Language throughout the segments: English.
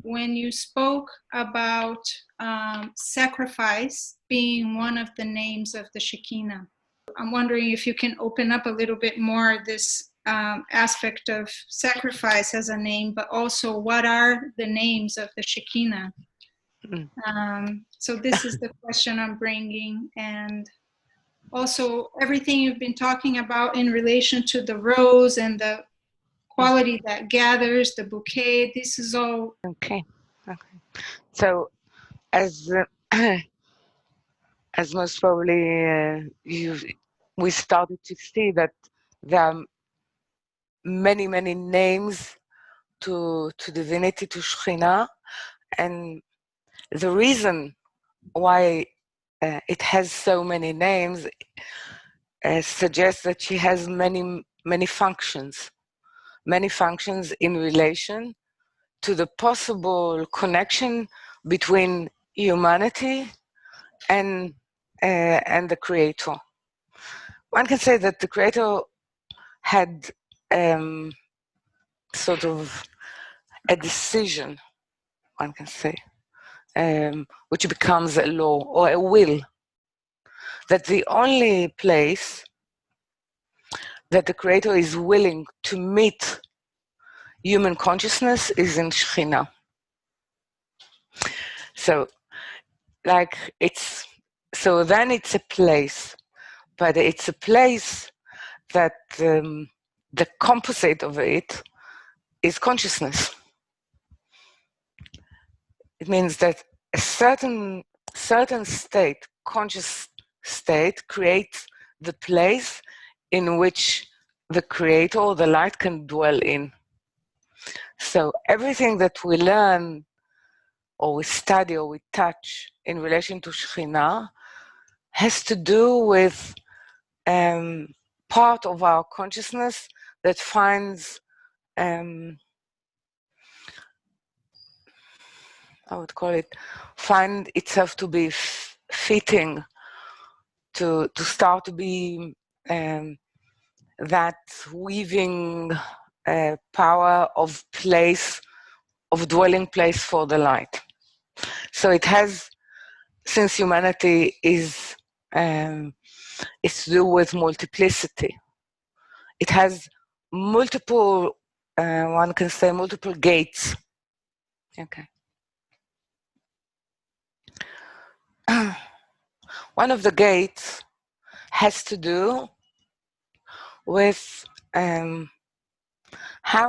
when you spoke about sacrifice being one of the names of the Shekinah. I'm wondering if you can open up a little bit more this aspect of sacrifice as a name, but also what are the names of the Shekinah? So this is the question I'm bringing, and also everything you've been talking about in relation to the rose and the quality that gathers, the bouquet. This is all okay. So as as most probably we started to see that there are many names to divinity, to Shekinah, and the reason why it has so many names suggests that she has many functions in relation to the possible connection between humanity and the Creator. One can say that the Creator had sort of a decision, one can say, which becomes a law or a will, that the only place that the Creator is willing to meet human consciousness is in Shekinah. So, like then it's a place, but it's a place that the composite of it is consciousness. It means that a certain state, conscious state, creates the place in which the Creator or the light can dwell in. So everything that we learn or we study or we touch in relation to Shekinah has to do with part of our consciousness that finds I would call it, find itself to be fitting, to start to be that weaving power of place, of dwelling place for the light. So it has, since humanity is it's to do with multiplicity. It has multiple, one can say multiple gates. Okay. One of the gates has to do with how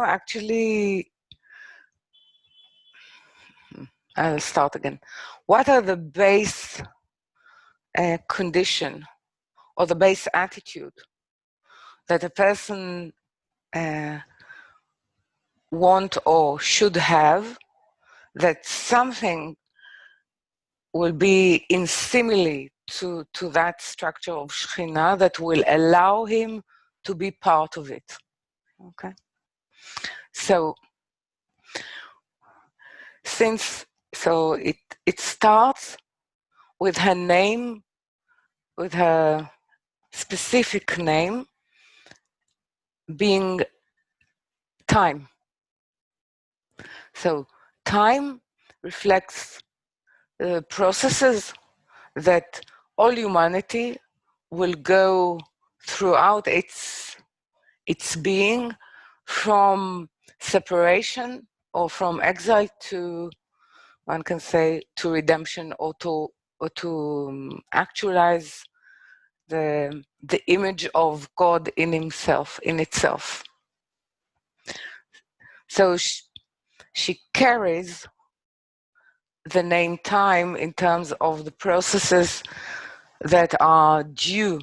actually, I'll start again. What are the base condition or the base attitude that a person want or should have, that something will be in simile to that structure of Shekinah that will allow him to be part of it. Okay. So it starts with her name, with her specific name being time. So time reflects processes that all humanity will go throughout its being, from separation or from exile to, one can say, to redemption, or to actualize the image of God in himself, in itself. So she carries the name time in terms of the processes that are due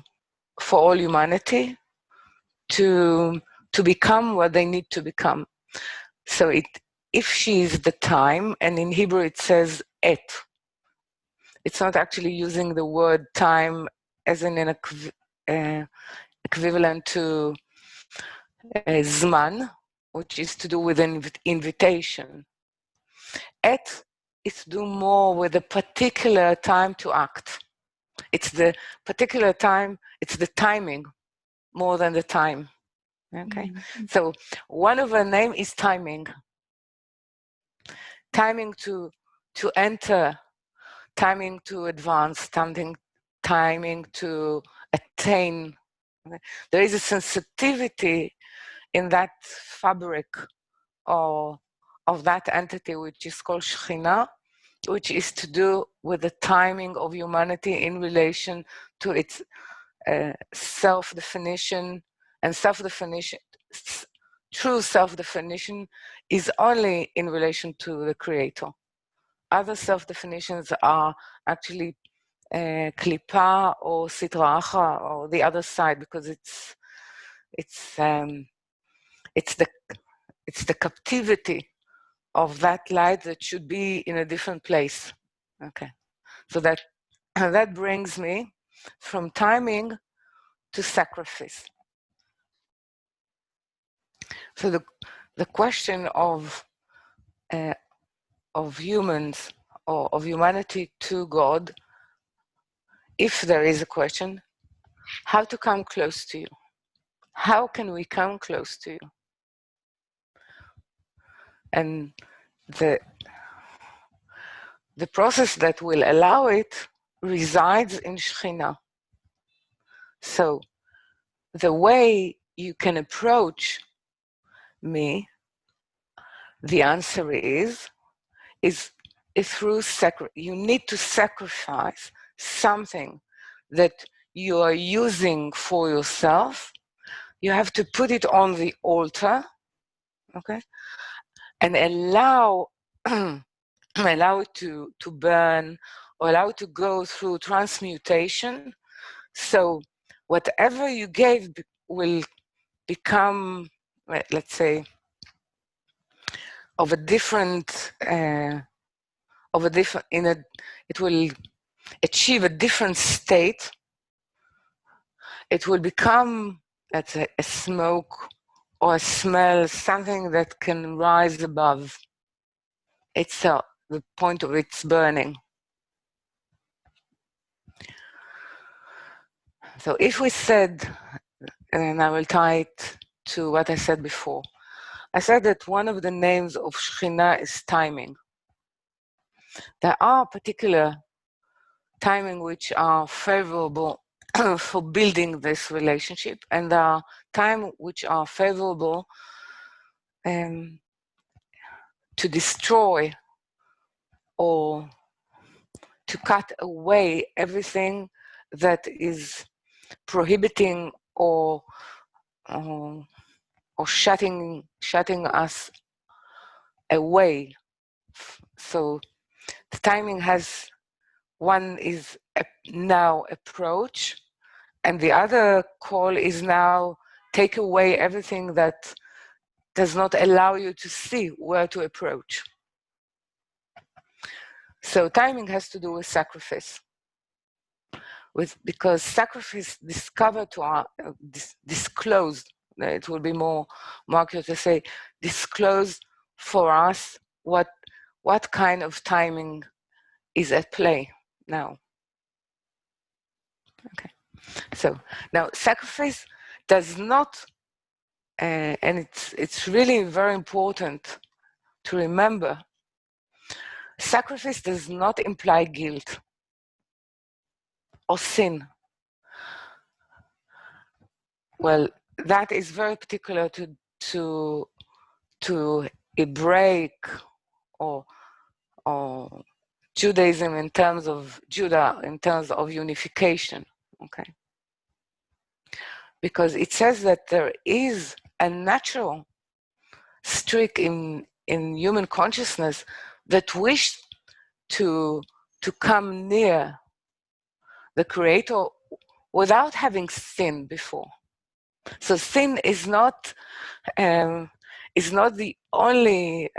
for all humanity to become what they need to become. So if she is the time, and in Hebrew it says et, it's not actually using the word time as in an equivalent to zman, which is to do with an invitation. Et is to do more with a particular time to act. It's the particular time, it's the timing more than the time. Okay. So one of her name is timing. timing to enter, timing to advance, timing to attain. There is a sensitivity in that fabric of that entity, which is called Shekinah, which is to do with the timing of humanity in relation to its self-definition. And self-definition, true self-definition, is only in relation to the Creator. Other self-definitions are actually klipa or sitra achra, or the other side, because it's the captivity of that light that should be in a different place. Okay, so that brings me from timing to sacrifice. So the question of humans, or of humanity to God, if there is a question, how to come close to you? How can we come close to you? And the process that will allow it resides in Shekinah. So the way you can approach me, the answer is through you need to sacrifice something that you are using for yourself. You have to put it on the altar, okay, and allow it to burn, or allow it to go through transmutation. So whatever you gave will become, let's say, of a different, it will achieve a different state. It will become, let's say, a smoke or a smell, something that can rise above itself, the point of its burning. So if we said, and I will tie it to what I said before, I said that one of the names of Shekinah is timing. There are particular timing which are favorable for building this relationship, and there are time which are favorable to destroy or to cut away everything that is prohibiting or shutting us away. So the timing has, one is now approach, and the other call is now take away everything that does not allow you to see where to approach. So timing has to do with sacrifice, because sacrifice discovered to our disclosed. It will be more accurate to say disclosed for us what kind of timing is at play now. Okay, so now sacrifice does not, and it's really very important to remember, sacrifice does not imply guilt or sin. Well, that is very particular to Hebraic or Judaism in terms of Judah, in terms of unification, okay? Because it says that there is a natural streak in human consciousness that wished to come near the Creator without having sinned before. So sin is not the only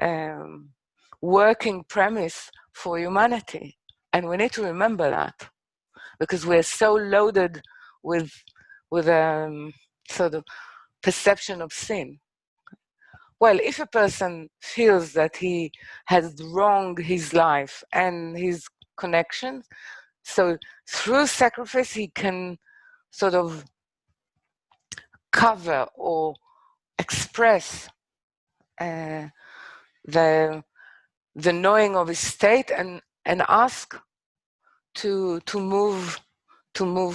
working premise for humanity, and we need to remember that, because we're so loaded with sort of perception of sin. Well, if a person feels that he has wronged his life and his connections, so through sacrifice he can sort of cover or express the the knowing of his state and ask to move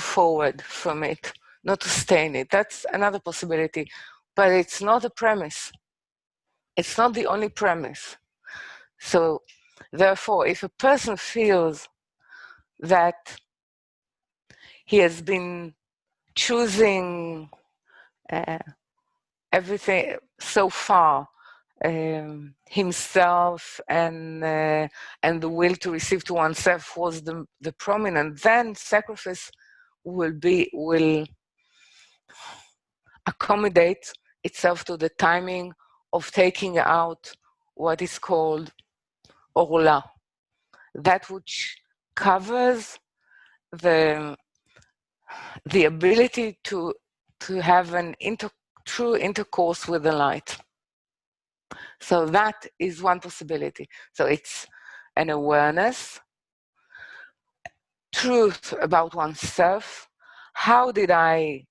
forward from it, not to stay in it. That's another possibility, but it's not a premise. It's not the only premise. So therefore, if a person feels that he has been choosing everything so far, himself and the will to receive to oneself was the prominent, then sacrifice will accommodate itself to the timing of taking out what is called orla, that which covers the ability to have an true intercourse with the light. So that is one possibility. So it's an awareness, truth about oneself. How did I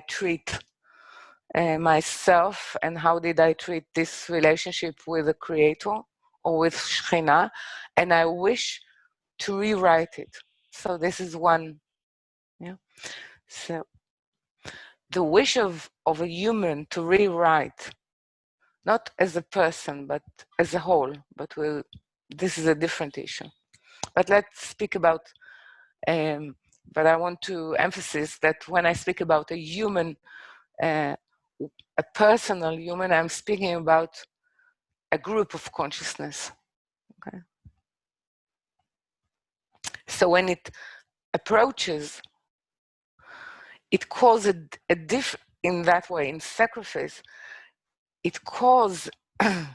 treat myself, and how did I treat this relationship with the Creator or with Shekinah? And I wish to rewrite it. So this is one. Yeah. So the wish of a human to rewrite, not as a person, but as a whole, but this is a different issue. But let's speak about, but I want to emphasize that when I speak about a human, a personal human, I'm speaking about a group of consciousness. Okay. So when it approaches, it causes a difference in that way, in sacrifice. It causes a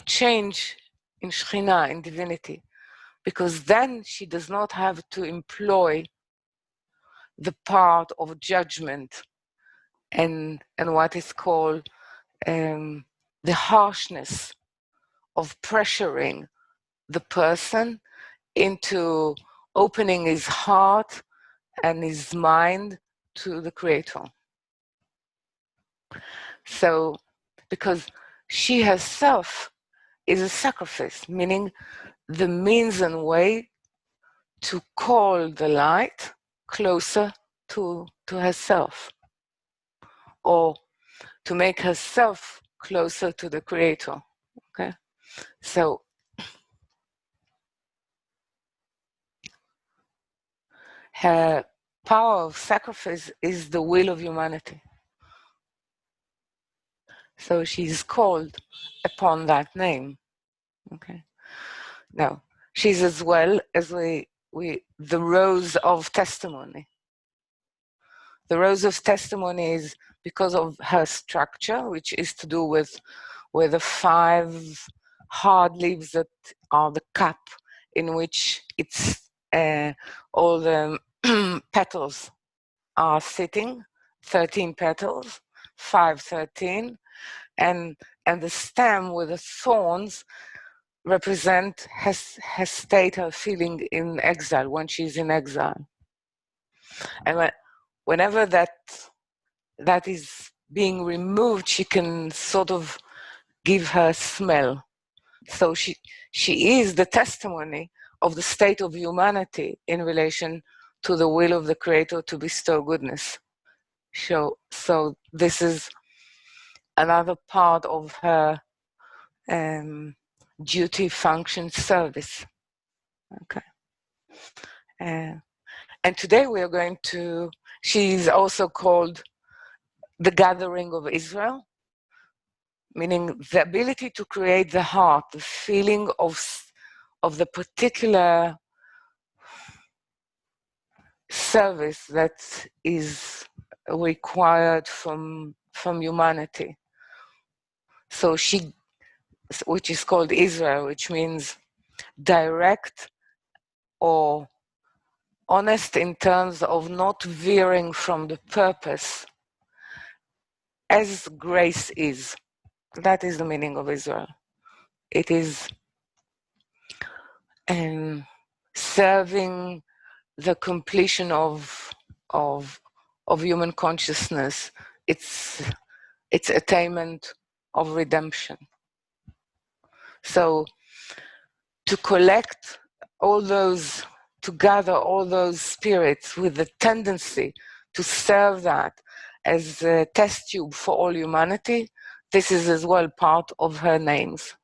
change in Shekinah, in divinity, because then she does not have to employ the part of judgment and what is called the harshness of pressuring the person into opening his heart and his mind to the Creator. So, because she herself is a sacrifice, meaning the means and way to call the light closer to herself, or to make herself closer to the Creator. Okay, so her power of sacrifice is the will of humanity. So she's called upon that name. Okay. Now, she's as well as the rose of testimony. The rose of testimony is because of her structure, which is to do with the 5 hard leaves that are the cup in which it's all the petals are sitting, 13 petals, 5, 13, and the stem with the thorns represent her state, her feeling in exile, when she's in exile. And whenever that is being removed, she can sort of give her smell. So she is the testimony of the state of humanity in relation to the will of the Creator to bestow goodness. So this is another part of her duty, function, service. Okay. And today we are going to, she's also called the gathering of Israel, meaning the ability to create the heart, the feeling of the particular service that is required from humanity. So she, which is called Israel, which means direct or honest in terms of not veering from the purpose, as grace is. That is the meaning of Israel. It is serving the completion of human consciousness, its attainment of redemption. So to collect all those, to gather all those spirits with the tendency to serve that as a test tube for all humanity, this is as well part of her names.